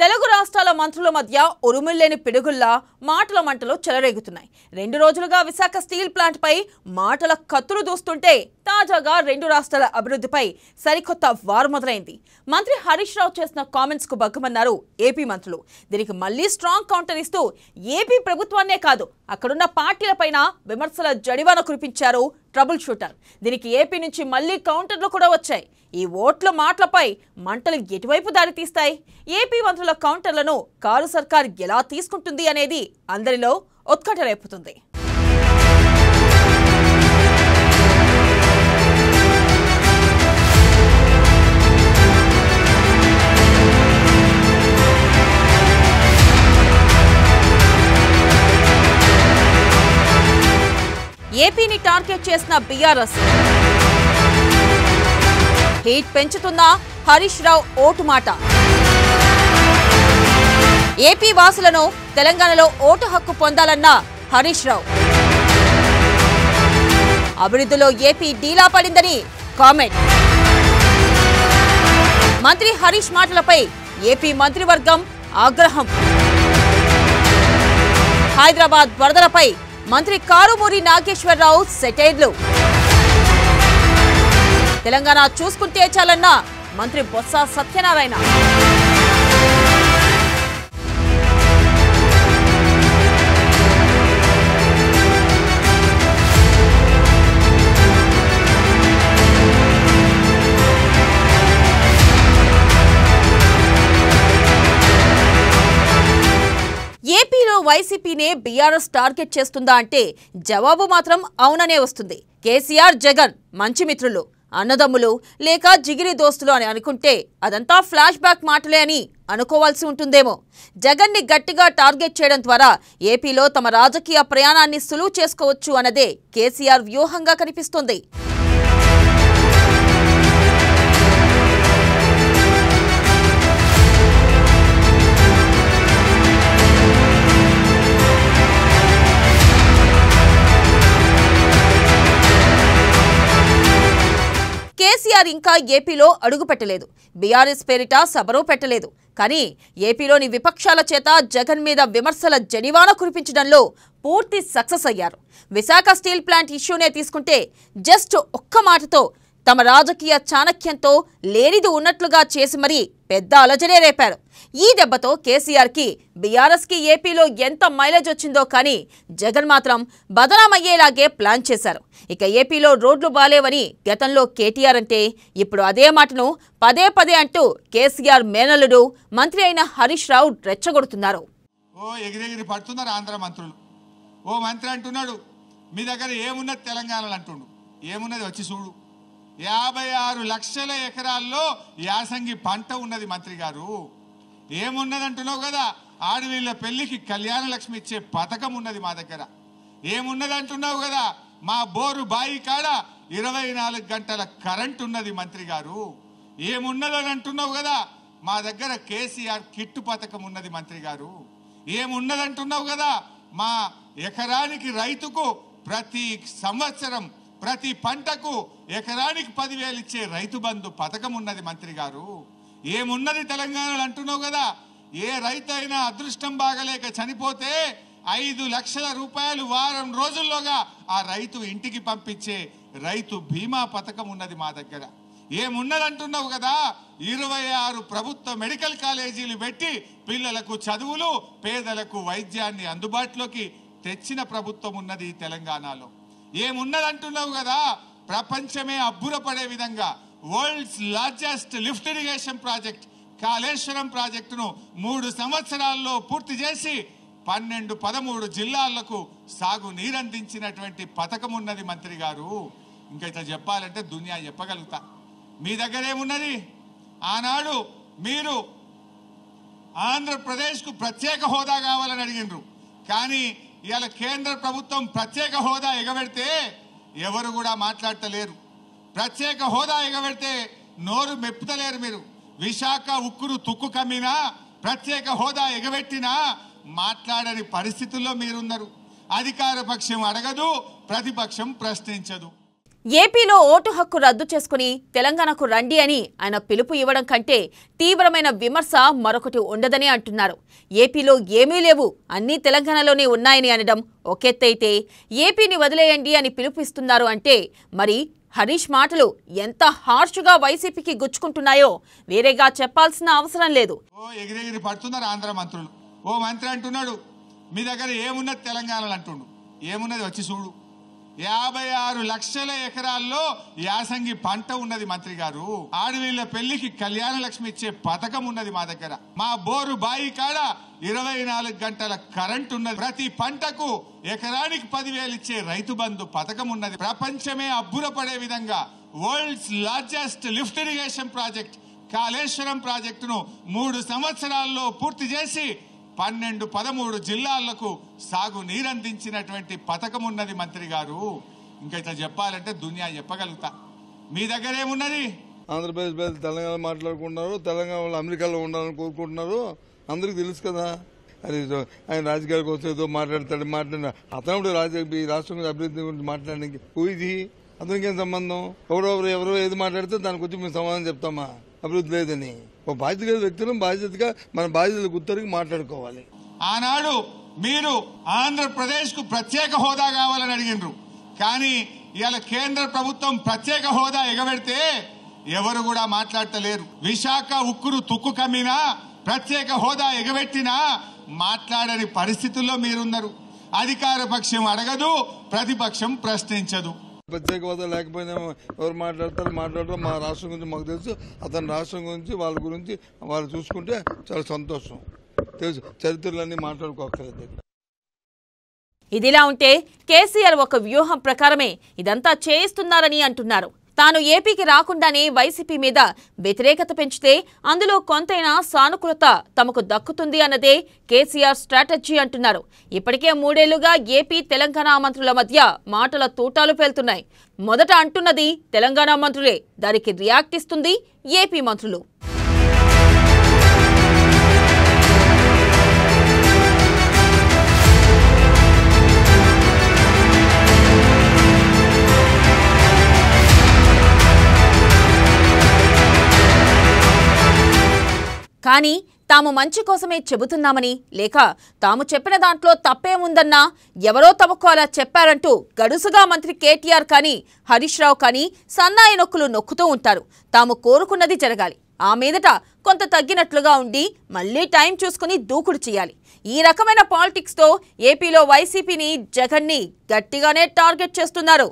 తెలుగు రాష్ట్రాల మంత్రుల మధ్య ఉరుముల్లేని పిడుగుల్లా మాటల మంటలు చెలరేగుతున్నాయి. 2 రోజులుగా విశాఖ స్టీల్ ప్లాంట్ పై మాటల కత్తులు దూస్తుంటే తాజాగా 2 రాష్ట్రాల అభివృద్ధిపై సరికొత్త వార్ మొదలైంది. మంత్రి హరీష్ రావు చేసిన కామెంట్స్ కు బగ్గమన్నారు ఏపీ మంత్రులు. దీనికి మళ్లీ స్ట్రాంగ్ కౌంటర్ ఇస్తూ ఏపీ ప్రభుత్వాన్నే కాదు అక్కడున్న పార్టీలపైన విమర్శల జడివాన కురిపించారు ట్రబుల్ షూటర్. దీనికి ఏపీ నుంచి మళ్లీ కౌంటర్లు కూడా వచ్చాయి. ఈ ఓట్ల మాటలపై మంటలు ఎటువైపు దారితీస్తాయి? ఏపీ మంత్రుల కౌంటర్లను కారు సర్కార్ ఎలా తీసుకుంటుంది అనేది అందరిలో ఉత్కంఠ రేపుతుంది. ఏపీని టార్గెట్ చేసిన బీఆర్ఎస్ హీట్ పెంచుతున్న హరీష్ రావు ఓటు మాట. ఏపీ వాసులను తెలంగాణలో ఓటు హక్కు పొందాలన్న హరీష్ రావు. అభివృద్ధిలో ఏపీ డీలా పడిందని కామెంట్. మంత్రి హరీష్ మాటలపై ఏపీ మంత్రివర్గం ఆగ్రహం. హైదరాబాద్ వరదలపై మంత్రి కారుమూరి నాగేశ్వరరావు సెటైర్లు. తెలంగాణ చూసుకుంటే చాలన్న మంత్రి బొత్స సత్యనారాయణ. ఏపీలో వైసీపీనే బీఆర్ఎస్ టార్గెట్ చేస్తుందా అంటే జవాబు మాత్రం అవుననే వస్తుంది. కేసీఆర్ జగన్ మంచి మిత్రులు, అన్నదమ్ములు లేక జిగిరి దోస్తులు అని అనుకుంటే అదంతా ఫ్లాష్ బ్యాక్ మాటలే అని అనుకోవాల్సి ఉంటుందేమో. జగన్ని గట్టిగా టార్గెట్ చేయడం ద్వారా ఏపీలో తమ రాజకీయ ప్రయాణాన్ని సులువు చేసుకోవచ్చు అన్నదే కేసీఆర్ వ్యూహంగా కనిపిస్తోంది. కేసీఆర్ ఇంకా ఏపీలో అడుగు పెట్టలేదు. బీఆర్ఎస్ పేరిట సభలో పెట్టలేదు. కానీ ఏపీలోని విపక్షాల చేత జగన్ మీద విమర్శల జడివాన కురిపించడంలో పూర్తి సక్సెస్ అయ్యారు. విశాఖ స్టీల్ ప్లాంట్ ఇష్యూనే తీసుకుంటే జస్ట్ ఒక్క మాటతో తమ రాజకీయ చాణక్యంతో లేనిది ఉన్నట్లుగా చేసి మరీ పెద్ద అలజడే రేపారు. ఈ దెబ్బతో కేసీఆర్కి బీఆర్ఎస్కి ఏపీలో ఎంత మైలేజ్ వచ్చిందో కానీ జగన్ మాత్రం బదనామయ్యేలాగే ప్లాన్ చేశారు. ఇక ఏపీలో రోడ్లు బాలేవని గతంలో కేటీఆర్ అంటే ఇప్పుడు అదే మాటను పదే పదే అంటూ కేసీఆర్ మేనల్లుడు మంత్రి అయిన హరీష్ రావు రెచ్చగొడుతున్నారు. ఎగిరెగిరి పడుతున్నారు ఆంధ్ర మంత్రులు. ఓ మంత్రి అంటున్నాడు, మీ దగ్గర ఏమున్నది తెలంగాణలో అంటుండు. ఏమున్నది వచ్చి చూడు. 56 లక్షల ఎకరాల్లో యాసంగి పంట ఉన్నది మంత్రి గారు. ఏమున్నది అంటున్నావు కదా, ఆడవీళ్ళ పెళ్లికి కళ్యాణ లక్ష్మి ఇచ్చే పథకం ఉన్నది మా దగ్గర. ఏమున్నది అంటున్నావు కదా, మా బోరు బాయి కాడ 24 గంటల కరెంట్ ఉన్నది మంత్రి గారు. ఏమున్నదని అంటున్నావు కదా, మా దగ్గర కేసీఆర్ కిట్టు పథకం ఉన్నది మంత్రి గారు. ఏమున్నదంటున్నావు కదా, మా ఎకరానికి రైతుకు ప్రతి సంవత్సరం ప్రతి పంటకు ఎకరానికి 10,000 ఇచ్చే రైతు బంధు పథకం ఉన్నది మంత్రి గారు. ఏమున్నది తెలంగాణలో అంటున్నావు కదా, ఏ రైతు అయినా అదృష్టం బాగలేక చనిపోతే 5 లక్షల రూపాయలు వారం రోజుల్లోగా ఆ రైతు ఇంటికి పంపించే రైతు బీమా పథకం ఉన్నది మా దగ్గర. ఏమున్నదంటున్నావు కదా, 26 ప్రభుత్వ మెడికల్ కాలేజీలు పెట్టి పిల్లలకు చదువులు, పేదలకు వైద్యాన్ని అందుబాటులోకి తెచ్చిన ప్రభుత్వం ఉన్నది తెలంగాణలో. ఏమున్నదంటున్నావు కదా, ప్రపంచమే అబ్బురపడే విధంగా world's largest lift irrigation project Kaleshwaram ప్రాజెక్టును 3 సంవత్సరాల్లో పూర్తి చేసి 12-13 జిల్లాలకు సాగు నీరందించినటువంటి పథకం ఉన్నది మంత్రి గారు. ఇంకా ఇట్లా చెప్పాలంటే దునియా చెప్పగలుగుతా. మీ దగ్గర ఏమున్నది? ఆనాడు మీరు ఆంధ్రప్రదేశ్కు ప్రత్యేక హోదా కావాలని అడిగినరు. కానీ ఇవాళ కేంద్ర ప్రభుత్వం ప్రత్యేక హోదా ఎగబెడితే ఎవరు కూడా మాట్లాడతలేరు. ప్రత్యేక హోదా ఎగబెడితే నోరు మెప్పుతలేరు మీరు. విశాఖ ఉక్కురు తుక్కు కమ్మినా, ప్రత్యేక హోదా ఎగబెట్టినా మాట్లాడని పరిస్థితుల్లో మీరున్నారు. అధికార పక్షం అడగదు, ప్రతిపక్షం ప్రశ్నించదు. ఏపీలో ఓటు హక్కు రద్దు చేసుకుని తెలంగాణకు రండి అని ఆయన పిలుపు ఇవ్వడం కంటే తీవ్రమైన విమర్శ మరొకటి ఉండదని అంటున్నారు. ఏపీలో ఏమీ లేవు, అన్నీ తెలంగాణలోనే ఉన్నాయని అనడం ఒకెత్తైతే ఏపీని వదిలేయండి అని పిలుపునిస్తున్నారు అంటే మరి హరీష్ మాటలు ఎంత హార్ష్గా వైసీపీకి గుచ్చుకుంటున్నాయో వేరేగా చెప్పాల్సిన అవసరం లేదు. ఎగిరెగిరి పడుతున్నారు ఆంధ్ర మంత్రులు. ఓ మంత్రి అంటున్నాడు మీ దగ్గర ఏమున్నది తెలంగాణలో అంటుండు. ఏమున్నది వచ్చి చూడు. 56 లక్షల ఎకరాల్లో యాసంగి పంట ఉన్నది మంత్రి గారు. ఆడవీళ్ళ పెళ్లికి కళ్యాణ లక్ష్మి ఇచ్చే పథకం ఉన్నది మా దగ్గర. మా బోరు బాయి కాడ 24 గంటల కరెంట్ ఉన్నది. ప్రతి పంటకు ఎకరానికి 10,000 ఇచ్చే రైతు బంధు పథకం ఉన్నది. ప్రపంచమే అబ్బురపడే విధంగా world's largest lift irrigation project Kaleshwaram ప్రాజెక్టును 3 సంవత్సరాల్లో పూర్తి చేసి 12-13 జిల్లాలకు సాగు నీరందించినటువంటి పథకం ఉన్నది మంత్రి గారు. ఇంకా ఇట్లా చెప్పాలంటే దునియా చెప్పగలుగుతా. మీ దగ్గర ఏమున్నది? ఆంధ్రప్రదేశ్ పేరు తెలంగాణ మాట్లాడుకుంటున్నారు, తెలంగాణ వాళ్ళు అమెరికాలో ఉండాలని కోరుకుంటున్నారు. అందరికి తెలుసు కదా. అది ఆయన రాజకీయాలకు వస్తే ఏదో మాట్లాడిన అతను రాష్ట్రం గురించి అభివృద్ధి గురించి మాట్లాడడానికి ఇది అతనికి ఏం సంబంధం? ఎవరో ఏది మాట్లాడితే దానికి వచ్చి మేము సమాధానం చెప్తామా అభివృద్ధి లేదని? ఒక బాధ్యత వ్యక్తులను బాధ్యతగా మన బాధ్యతలు గుర్తరికి మాట్లాడుకోవాలి. ఆనాడు మీరు ఆంధ్రప్రదేశ్ కు ప్రత్యేక హోదా కావాలని అడిగినరు. కానీ ఇవాళ కేంద్ర ప్రభుత్వం ప్రత్యేక హోదా ఎగబెడితే ఎవరు కూడా మాట్లాడతలేరు. విశాఖ ఉక్కురు తుక్కు కమ్మినా ప్రత్యేక హోదా ఎగబెట్టినా మాట్లాడని పరిస్థితుల్లో మీరున్నారు. అధికార పక్షం అడగదు, ప్రతిపక్షం ప్రశ్నించదు. ప్రత్యేక హోదా లేకపోయినా ఎవరు మాట్లాడతారు. మా రాష్ట్రం గురించి మాకు తెలుసు, అతని రాష్ట్రం గురించి వాళ్ళ గురించి వాళ్ళు చూసుకుంటే చాలా సంతోషం. తెలుసు, చరిత్రలన్నీ మాట్లాడుకోక్కర్లేదు. ఇదిలా ఉంటే కేసీఆర్ ఒక వ్యూహం ప్రకారమే ఇదంతా చేయిస్తున్నారని అంటున్నారు. తాను ఏపీకి రాకుండానే వైసీపీ మీద వ్యతిరేకత పెంచితే అందులో కొంతైనా సానుకూలత తమకు దక్కుతుంది అన్నదే కేసీఆర్ స్ట్రాటజీ అంటున్నారు. ఇప్పటికే 3 ఏళ్లుగా ఏపీ తెలంగాణ మంత్రుల మధ్య మాటల తూటాలు పేలుతున్నాయి. మొదట అంటున్నది తెలంగాణ మంత్రులే, దానికి రియాక్ట్ ఇస్తుంది ఏపీ మంత్రులు. కానీ తాము మంచి కోసమే చెబుతున్నామని, లేక తాము చెప్పిన దాంట్లో తప్పేముందన్నా ఎవరో తమకు అలా చెప్పారంటూ గడుసుగా మంత్రి కేటీఆర్ కానీ హరీష్ రావు కానీ సన్నాయి నొక్కులు నొక్కుతూ ఉంటారు. తాము కోరుకున్నది జరగాలి, ఆ మీదట కొంత తగ్గినట్లుగా ఉండి మళ్లీ టైం చూసుకుని దూకుడు చేయాలి. ఈ రకమైన పాలిటిక్స్తో ఏపీలో వైసీపీని, జగన్ని గట్టిగానే టార్గెట్ చేస్తున్నారు.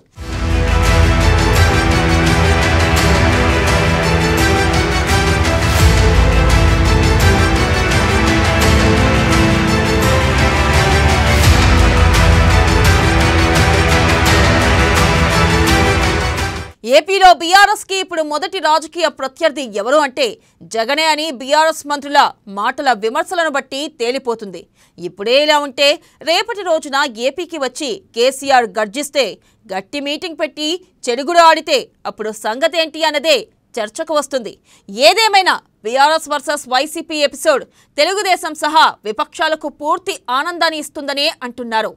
ఏపీలో బీఆర్ఎస్ కి ఇప్పుడు మొదటి రాజకీయ ప్రత్యర్థి ఎవరు అంటే జగనే అని బీఆర్ఎస్ మంత్రుల మాటల విమర్శలను బట్టి తేలిపోతుంది. ఇప్పుడే ఇలా ఉంటే రేపటి రోజున ఏపీకి వచ్చి కేసీఆర్ గర్జిస్తే, గట్టి మీటింగ్ పెట్టి చెడుగుడు ఆడితే అప్పుడు సంగతి ఏంటి అన్నదే చర్చకు వస్తుంది. ఏదేమైనా BRS versus YCP episode Telugu Desam సహా విపక్షాలకు పూర్తి ఆనందాన్ని ఇస్తుందనే అంటున్నారు.